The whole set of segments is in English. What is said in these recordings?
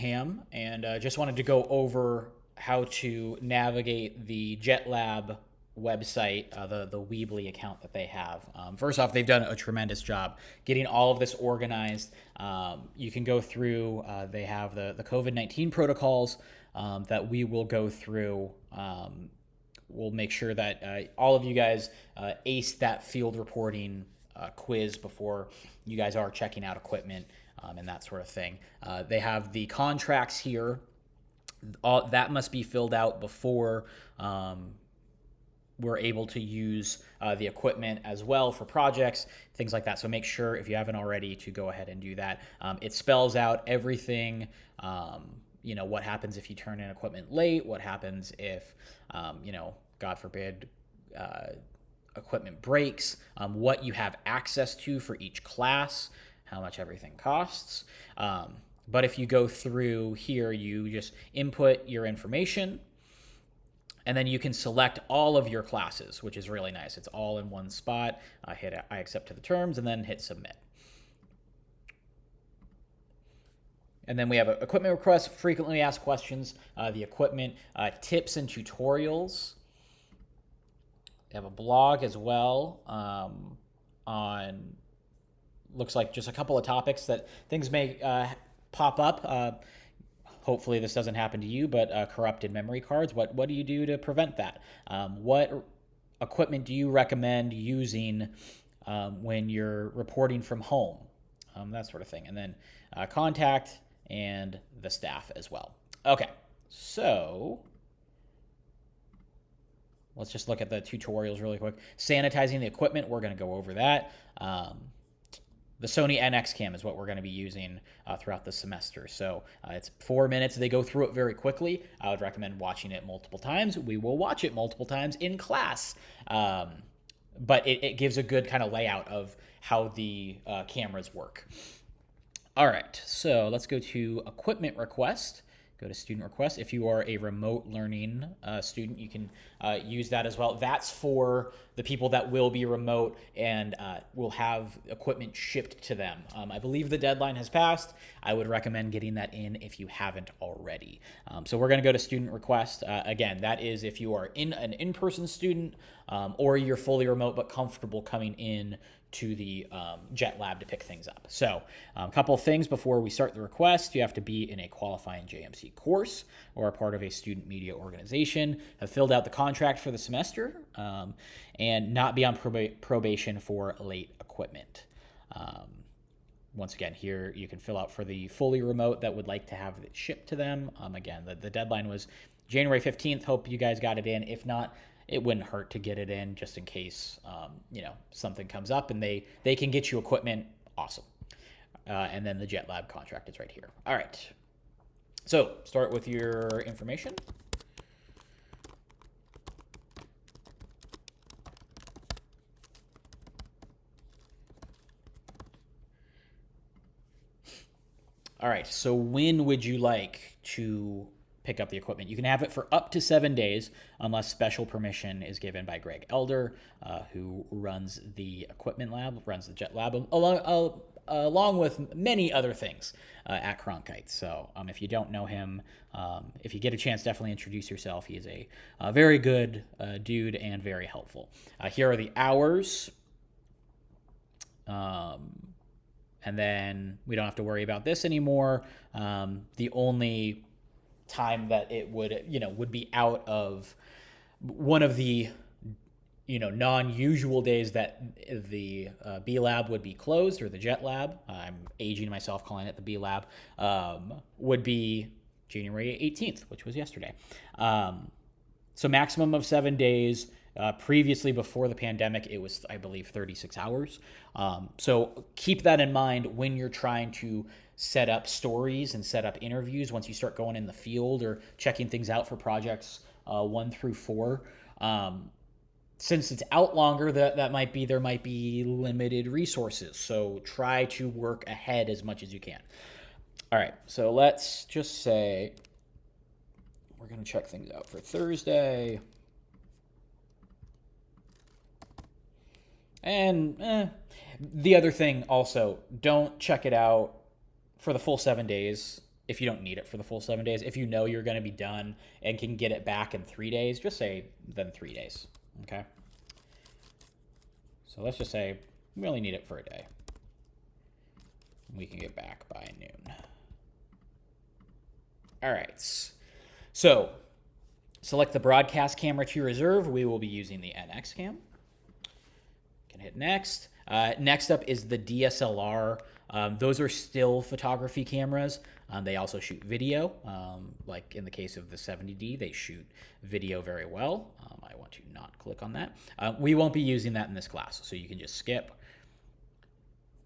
Ham, and just wanted to go over how to navigate the JetLab website, the Weebly account that they have. First off, they've done a tremendous job getting all of this organized. You can go through, they have the COVID-19 protocols that we will go through. We'll make sure that all of you guys ace that field reporting quiz before you guys are checking out equipment and that sort of thing. They have the contracts here. All that must be filled out before we're able to use the equipment as well for projects, things like that. So make sure, if you haven't already, to go ahead and do that. It spells out everything. What happens if you turn in equipment late? What happens if, God forbid, equipment breaks? What you have access to for each class, how much everything costs. But if you go through here, you just input your information, and then you can select all of your classes, which is really nice. It's all in one spot. Hit I accept to the terms, and then hit submit. And then we have equipment requests, frequently asked questions, the equipment, tips and tutorials. They have a blog as well on, looks like just a couple of topics that things may pop up. Hopefully this doesn't happen to you, but corrupted memory cards. What do you do to prevent that? What equipment do you recommend using when you're reporting from home? That sort of thing. And then contact and the staff as well. Okay, so let's just look at the tutorials really quick. Sanitizing the equipment, we're going to go over that. The Sony NX cam is what we're going to be using throughout the semester. So it's 4 minutes. They go through it very quickly. I would recommend watching it multiple times. We will watch it multiple times in class. But it gives a good kind of layout of how the cameras work. All right, so let's go to equipment request. Go to student request. If you are a remote learning student, you can use that as well. That's for the people that will be remote and will have equipment shipped to them. I believe the deadline has passed. I would recommend getting that in if you haven't already. So we're going to go to student request. Again, that is if you are an in-person student or you're fully remote but comfortable coming in to the Jet Lab to pick things up. So a couple of things before we start the request. You have to be in a qualifying JMC course or a part of a student media organization, have filled out the contract for the semester, and not be on probation for late equipment. Once again, here you can fill out for the fully remote that would like to have it shipped to them. Again, the deadline was January 15th. Hope you guys got it in. If not, it wouldn't hurt to get it in just in case, something comes up and they can get you equipment. Awesome. And then the Jet Lab contract is right here. All right. So start with your information. All right. So when would you like to pick up the equipment? You can have it for up to 7 days unless special permission is given by Greg Elder, who runs the equipment lab, runs the Jet Lab, along with many other things at Cronkite. So if you don't know him, if you get a chance, definitely introduce yourself. He is a very good dude and very helpful. Here are the hours. And then we don't have to worry about this anymore. The only time that it would be out of one of the non-usual days that the B Lab would be closed, or the Jet Lab, I'm aging myself calling it the B Lab, would be January 18th, which was yesterday. So maximum of 7 days. Previously, before the pandemic, it was, I believe, 36 hours. So keep that in mind when you're trying to set up stories and set up interviews once you start going in the field or checking things out for projects 1 through 4. Since it's out longer, there might be limited resources. So try to work ahead as much as you can. All right, so let's just say we're going to check things out for Thursday. And the other thing also, don't check it out for the full 7 days. if you don't need it for the full 7 days. If you know you're going to be done and can get it back in 3 days, just say then 3 days. Okay. So let's just say we only need it for a day. We can get back by noon. All right. So select the broadcast camera to reserve. We will be using the NX cam. Can hit next. Next up is the DSLR. Those are still photography cameras. They also shoot video. Like in the case of the 70D, they shoot video very well. I want to not click on that. We won't be using that in this class, so you can just skip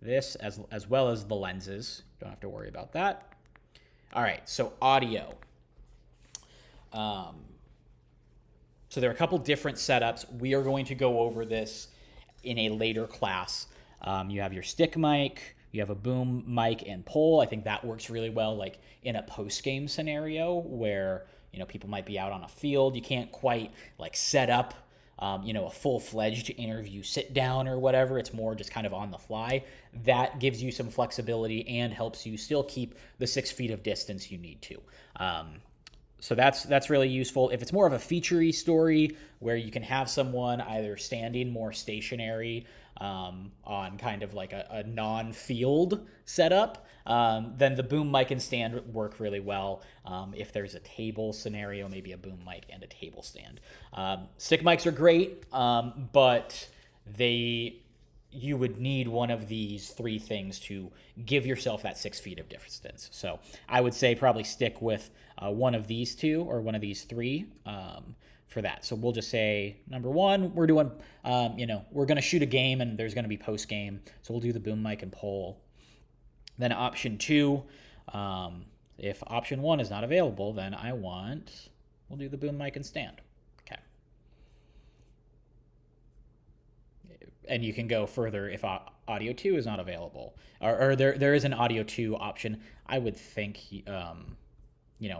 this as well as the lenses. Don't have to worry about that. All right, so audio. So there are a couple different setups. We are going to go over this in a later class. You have your stick mic, you have a boom mic and pole. I think that works really well, like in a post-game scenario where, you know, people might be out on a field. You can't quite like set up, you know, a full-fledged interview sit down or whatever. It's more just kind of on the fly. That gives you some flexibility and helps you still keep the 6 feet of distance you need to. So that's really useful. If it's more of a feature-y story where you can have someone either standing more stationary on kind of like a non-field setup, then the boom mic and stand work really well. If there's a table scenario, maybe a boom mic and a table stand. Stick mics are great, but you would need one of these 3 things to give yourself that 6 feet of distance. So I would say probably stick with one of these 2 or one of these 3 for that. So we'll just say number 1, we're doing, we're going to shoot a game and there's going to be post game. So we'll do the boom mic and pole. Then option 2, if option 1 is not available, then we'll do the boom mic and stand. And you can go further if audio 2 is not available, or there is an audio 2 option. I would think,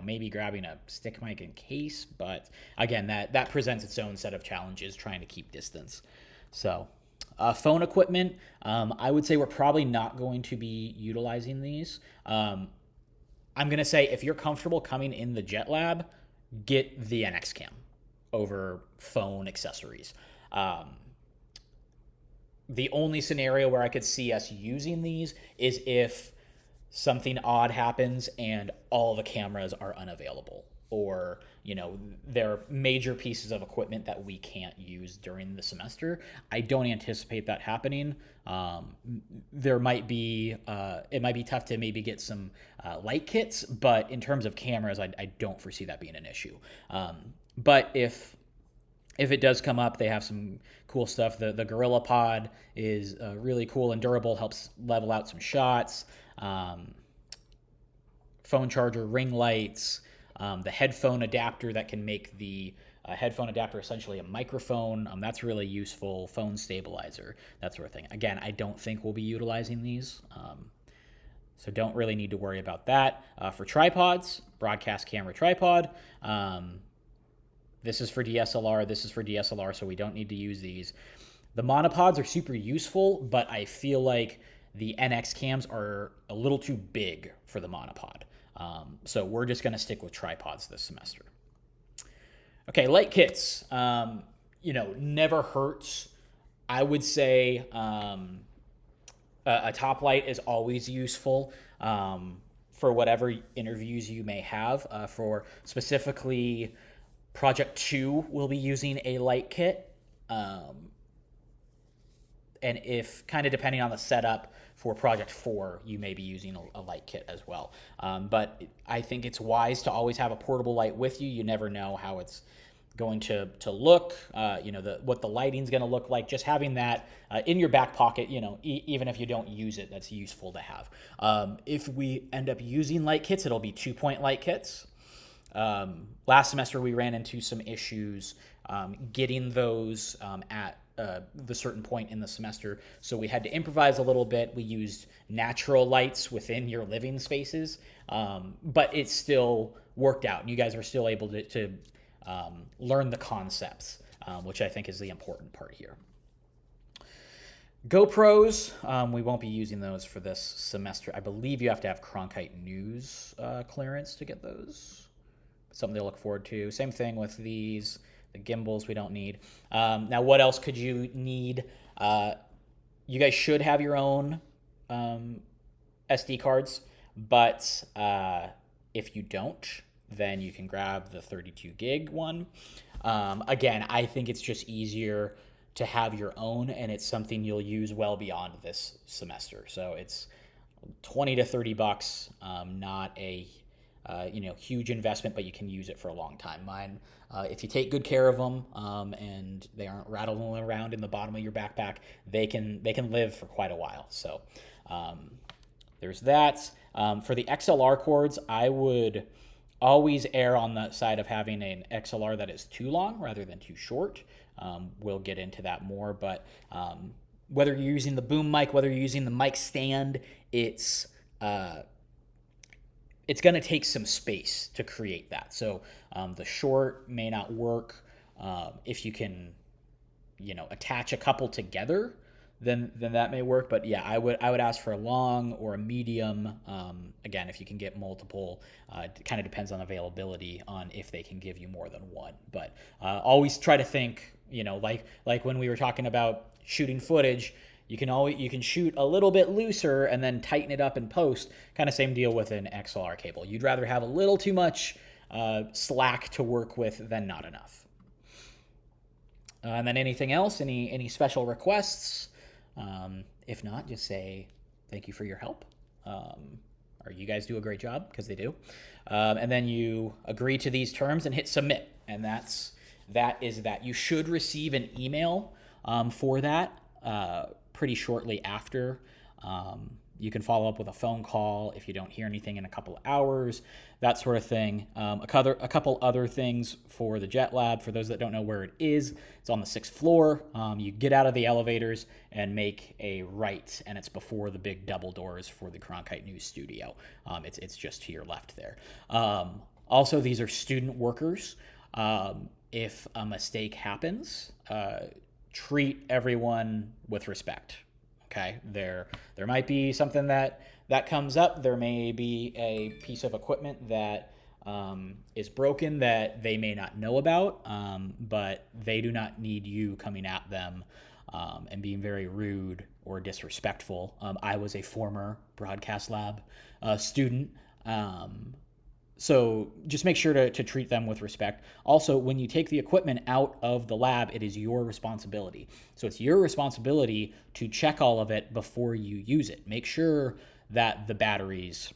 maybe grabbing a stick mic in case, but again, that presents its own set of challenges trying to keep distance. So phone equipment, I would say we're probably not going to be utilizing these. I'm going to say if you're comfortable coming in the Jet Lab, get the NX Cam over phone accessories. The only scenario where I could see us using these is if something odd happens and all the cameras are unavailable, or, they're major pieces of equipment that we can't use during the semester. I don't anticipate that happening. It might be tough to maybe get some light kits, but in terms of cameras, I don't foresee that being an issue. But if it does come up, they have some cool stuff. The Gorilla Pod is really cool and durable, helps level out some shots. Phone charger, ring lights, the headphone adapter that can make the headphone adapter essentially a microphone. That's really useful. Phone stabilizer, that sort of thing. Again, I don't think we'll be utilizing these, so don't really need to worry about that. For tripods, broadcast camera tripod. This is for DSLR, so we don't need to use these. The monopods are super useful, but I feel like the NX cams are a little too big for the monopod. So we're just going to stick with tripods this semester. Okay, light kits. Never hurts. I would say a top light is always useful for whatever interviews you may have. For specifically Project 2, we'll be using a light kit. And if kind of depending on the setup for Project 4, you may be using a light kit as well. But I think it's wise to always have a portable light with you. You never know how it's going to look, what the lighting's going to look like. Just having that in your back pocket, even if you don't use it, that's useful to have. If we end up using light kits, it'll be 2-point light kits. Last semester, we ran into some issues getting those at the certain point in the semester, so we had to improvise a little bit. We used natural lights within your living spaces, but it still worked out, and you guys were still able to learn the concepts, which I think is the important part here. GoPros, we won't be using those for this semester. I believe you have to have Cronkite News clearance to get those. Something to look forward to. Same thing with these. The gimbals we don't need. Now, what else could you need? You guys should have your own SD cards, but if you don't, then you can grab the 32 gig one. Again, I think it's just easier to have your own, and it's something you'll use well beyond this semester. So it's 20 to 30 bucks, not a huge investment, but you can use it for a long time. Mine, if you take good care of them and they aren't rattling around in the bottom of your backpack, they can live for quite a while. So there's that. For the XLR cords, I would always err on the side of having an XLR that is too long rather than too short. We'll get into that more, but whether you're using the boom mic, whether you're using the mic stand, it's going to take some space to create that. So the short may not work. If you can, attach a couple together, then that may work. But yeah, I would ask for a long or a medium. Again, if you can get multiple, it kind of depends on availability on if they can give you more than one. But always try to think, like when we were talking about shooting footage, you can shoot a little bit looser and then tighten it up in post. Kind of same deal with an XLR cable. You'd rather have a little too much slack to work with than not enough. And then anything else? Any special requests? If not, just say thank you for your help. Or you guys do a great job, because they do. And then you agree to these terms and hit submit. And that is that. You should receive an email for that pretty shortly after. You can follow up with a phone call if you don't hear anything in a couple of hours, that sort of thing. A couple other things for the Jet Lab. For those that don't know where it is, it's on the 6th floor. You get out of the elevators and make a right, and it's before the big double doors for the Cronkite News studio. It's just to your left there. Also, these are student workers. If a mistake happens, treat everyone with respect. Okay, there might be something that comes up. There may be a piece of equipment that is broken that they may not know about, but they do not need you coming at them and being very rude or disrespectful. I was a former broadcast lab student. So just make sure to treat them with respect. Also, when you take the equipment out of the lab, it is your responsibility. So it's your responsibility to check all of it before you use it. Make sure that the batteries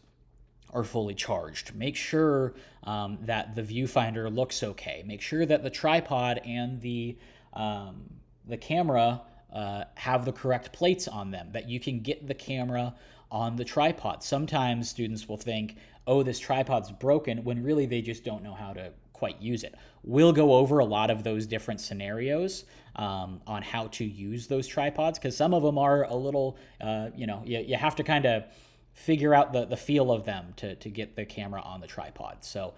are fully charged. Make sure that the viewfinder looks okay. Make sure that the tripod and the camera have the correct plates on them, that you can get the camera on the tripod. Sometimes students will think, oh, this tripod's broken, when really they just don't know how to quite use it. We'll go over a lot of those different scenarios on how to use those tripods, because some of them are a little, you have to kind of figure out the feel of them to get the camera on the tripod. So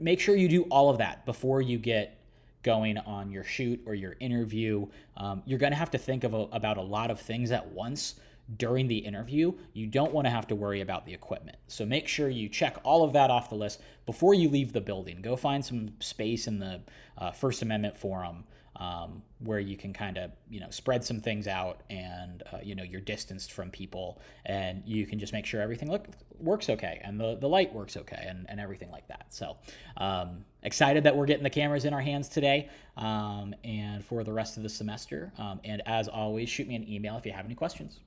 make sure you do all of that before you get going on your shoot or your interview. You're going to have to think about a lot of things at once during the interview. You don't want to have to worry about the equipment. So make sure you check all of that off the list before you leave the building. Go find some space in the First Amendment Forum where you can kind of, spread some things out and, you're distanced from people, and you can just make sure everything works okay and the light works okay and everything like that. So excited that we're getting the cameras in our hands today and for the rest of the semester. And as always, shoot me an email if you have any questions.